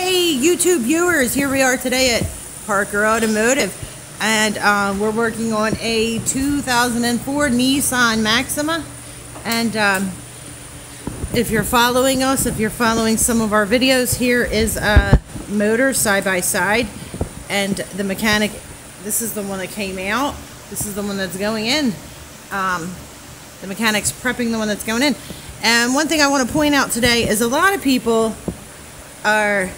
Hey YouTube viewers, here we are today at Parker Automotive, and we're working on a 2004 Nissan Maxima. And if you're following us, if you're following some of our videos, here is a motor side by side, and the mechanic, this is the one that came out, this is the one that's going in. The mechanic's prepping the one that's going in. And one thing I want to point out today is a lot of people are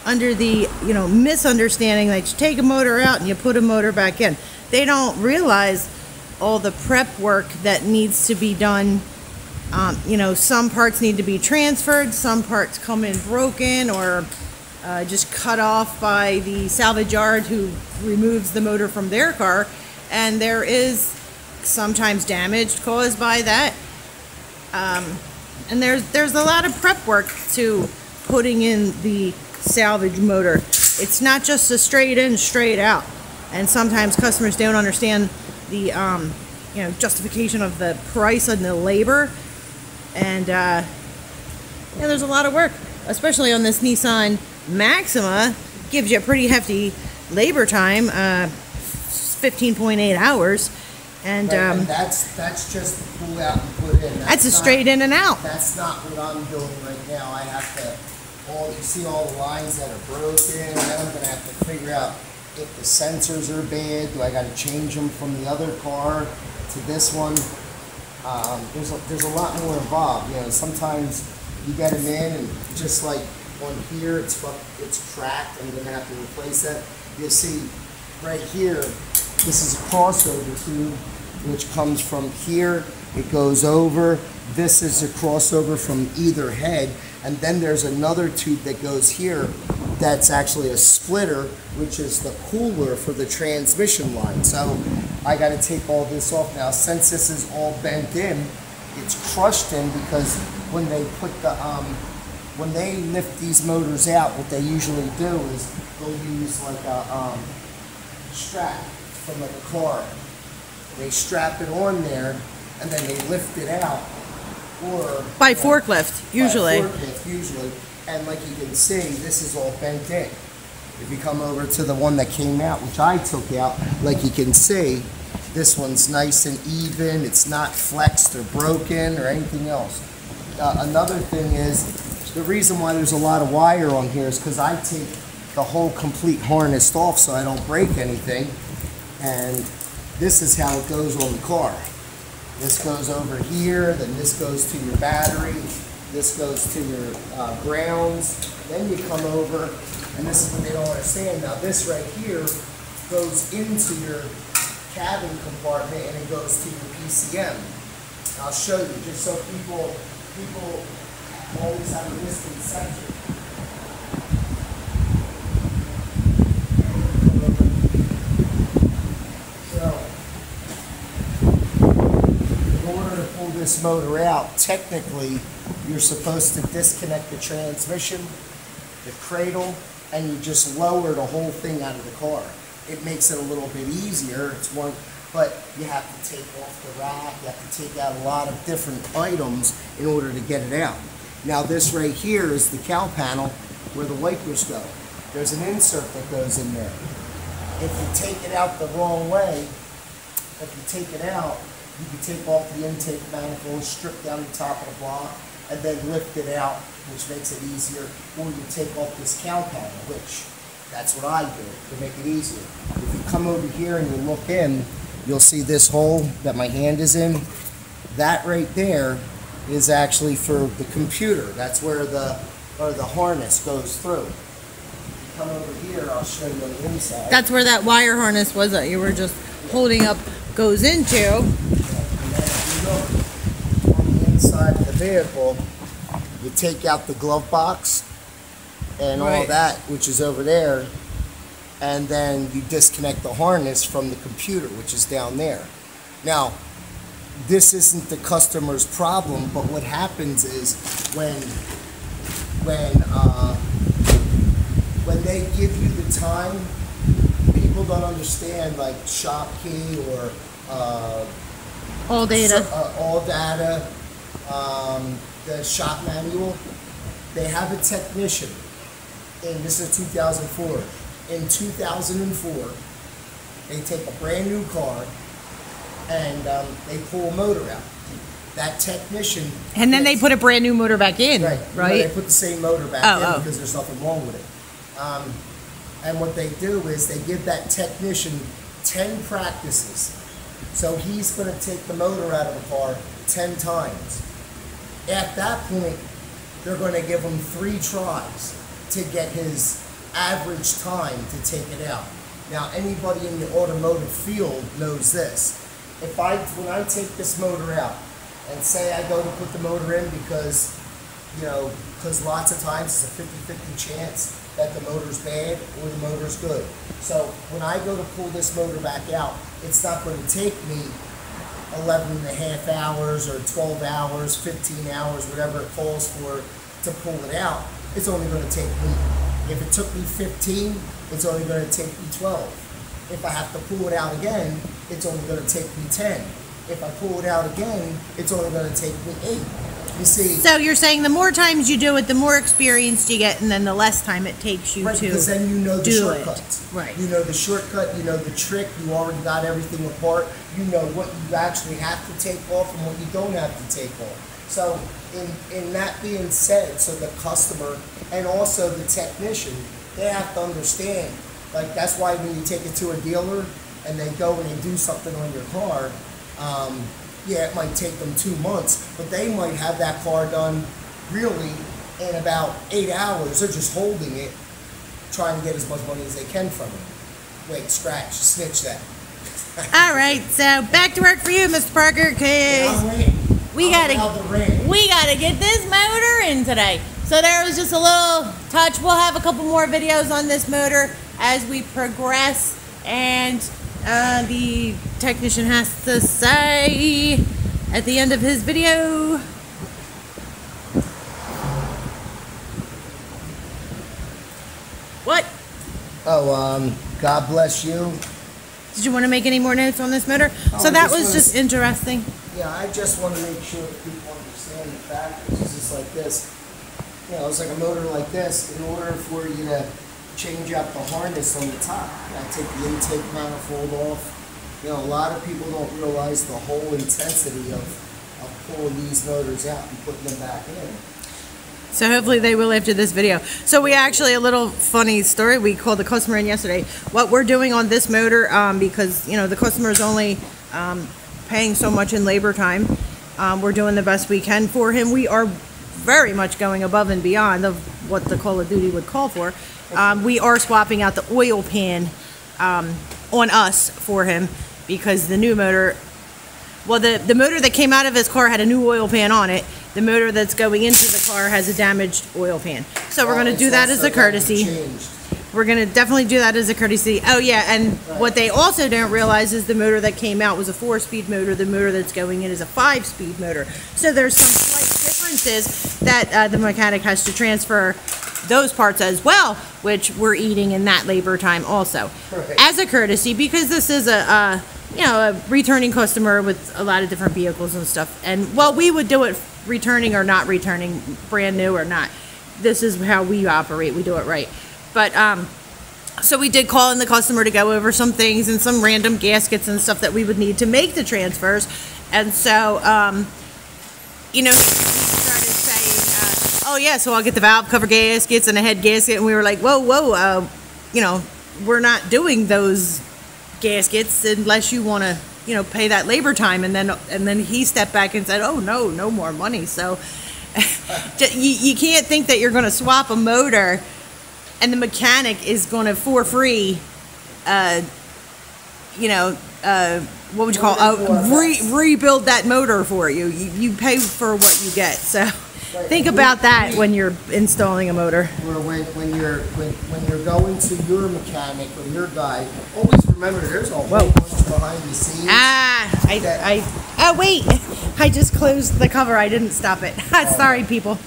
under the misunderstanding that you take a motor out and you put a motor back in. They don't realize all the prep work that needs to be done. Some parts need to be transferred, some parts come in broken or just cut off by the salvage yard who removes the motor from their car, and there is sometimes damage caused by that. And there's a lot of prep work to putting in the salvage motor. It's not just a straight in, straight out. And sometimes customers don't understand the justification of the price and the labor. And there's a lot of work, especially on this Nissan Maxima. Gives you a pretty hefty labor time, 15.8 hours. And and that's just to pull out and put in. That's a straight in and out. That's not what I'm doing right now. I have to, you see all the lines that are broken, and then I'm going to have to figure out if the sensors are bad. Do I got to change them from the other car to this one? There's a lot more involved. Sometimes you get them in, and just like on here, it's cracked. I'm going to have to replace that. You'll see right here, this is a crossover tube, which comes from here, it goes over. This is a crossover from either head, and then there's another tube that goes here that's actually a splitter, which is the cooler for the transmission line. So I got to take all this off now. Since this is all bent in, it's crushed in, because when they put the when they lift these motors out, what they usually do is they'll use like a strap from like a car. They strap it on there and then they lift it out, or by forklift usually. And like you can see, this is all bent in. If you come over to the one that came out, which I took out, like you can see, this one's nice and even. It's not flexed or broken or anything else. Another thing is, the reason why there's a lot of wire on here is because I take the whole complete harness off so I don't break anything. And this is how it goes on the car. This goes over here, then this goes to your battery, this goes to your grounds, then you come over, and this is what they don't understand. Now this right here goes into your cabin compartment, and it goes to your PCM. And I'll show you, just so people always have a misconception. This motor out, technically you're supposed to disconnect the transmission, the cradle, and you just lower the whole thing out of the car. It makes it a little bit easier. But you have to take off the rack, you have to take out a lot of different items in order to get it out. Now this right here is the cowl panel where the wipers go. There's an insert that goes in there. If you take it out the wrong way, if you take it out, you can take off the intake manifold, strip down the top of the block, and then lift it out, which makes it easier. Or you take off this cowl panel, which that's what I do to make it easier. If you come over here and you look in, you'll see this hole that my hand is in. That right there is actually for the computer. That's where the harness goes through. If you come over here, I'll show you on the inside. That's where that wire harness was that you were just holding up goes into. On the inside of the vehicle, you take out the glove box and all that, which is over there, and then you disconnect the harness from the computer, which is down there. Now, this isn't the customer's problem, but what happens is when they give you the time, people don't understand, like shop key or all data, the shop manual. They have a technician and this is 2004. In 2004, they take a brand new car and they pull a motor out. That technician. And then they put a brand new motor back in, right? They put the same motor back in because there's nothing wrong with it. And what they do is they give that technician 10 practices. So he's going to take the motor out of the car 10 times. At that point, they're going to give him 3 tries to get his average time to take it out. Now, anybody in the automotive field knows this. When I take this motor out, and say I go to put the motor in because lots of times it's a 50-50 chance that the motor's bad or the motor's good. So when I go to pull this motor back out, it's not going to take me 11 and a half hours or 12 hours, 15 hours, whatever it calls for to pull it out. It's only going to take me, if it took me 15, it's only going to take me 12. If I have to pull it out again, it's only going to take me 10. If I pull it out again, it's only going to take me 8. You see? So you're saying the more times you do it, the more experienced you get, and then the less time it takes you to because then you know the shortcuts. Right. You know the shortcut, you know the trick, you already got everything apart, you know what you actually have to take off and what you don't have to take off. So in that being said, so the customer and also the technician, they have to understand, like that's why when you take it to a dealer and they go and they do something on your car, yeah, it might take them 2 months, but they might have that car done really in about 8 hours. They're just holding it, trying to get as much money as they can from it. Wait, scratch, snitch that. All right, so back to work for you, Mr. Parker, because we gotta get this motor in today. So there was just a little touch. We'll have a couple more videos on this motor as we progress, and the technician has to say at the end of his video. What? Oh, God bless you. Did you want to make any more notes on this motor? So that was just interesting. Yeah, I just want to make sure that people understand the fact. It's just like this. It's like a motor like this. In order for you to change out the harness on the top, you gotta take the intake manifold off. A lot of people don't realize the whole intensity of pulling these motors out and putting them back in. So hopefully they will after this video. So we actually, a little funny story, we called the customer in yesterday. What we're doing on this motor, because the customer is only paying so much in labor time, we're doing the best we can for him. We are very much going above and beyond of what the Call of Duty would call for. We are swapping out the oil pan on us for him, because the new motor, well, the motor that came out of his car had a new oil pan on it. The motor that's going into the car has a damaged oil pan. So we're going to do that as a courtesy. We're going to definitely do that as a courtesy. Oh yeah, and what they also don't realize is the motor that came out was a 4-speed motor. The motor that's going in is a 5-speed motor. So there's some slight differences that the mechanic has to transfer those parts as well, which we're eating in that labor time also. As a courtesy, because this is a returning customer with a lot of different vehicles and stuff. And well, we would do it returning or not returning, brand new or not. This is how we operate. We do it right. But so we did call in the customer to go over some things and some random gaskets and stuff that we would need to make the transfers. And so, he started saying, oh yeah, so I'll get the valve cover gaskets and a head gasket. And we were like, whoa, we're not doing those gaskets unless you want to, pay that labor time. And then he stepped back and said, oh no more money. So you can't think that you're going to swap a motor and the mechanic is going to for free, what would you call rebuild that motor for you. You pay for what you get. So think about that when you're installing a motor. Or when you're going to your mechanic or your guy, always remember there's a whole bunch behind the scenes. Oh wait, I just closed the cover. I didn't stop it. Sorry, people.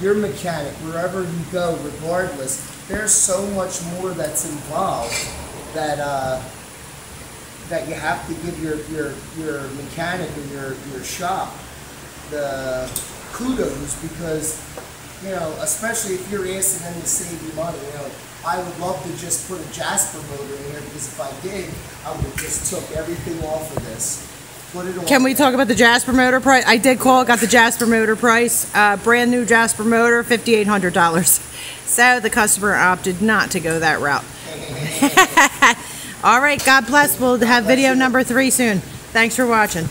Your mechanic, wherever you go, regardless, there's so much more that's involved that that you have to give your mechanic or your shop the kudos, because you know, especially if you're asking them to save you money, you know, I would love to just put a Jasper motor in here, because if I did, I would have just took everything off of this, put it on. Can we talk about the Jasper motor price? I did call, got the Jasper motor price. Brand new Jasper motor, $5,800. So the customer opted not to go that route. All right, God bless. We'll have video number 3 soon. Thanks for watching.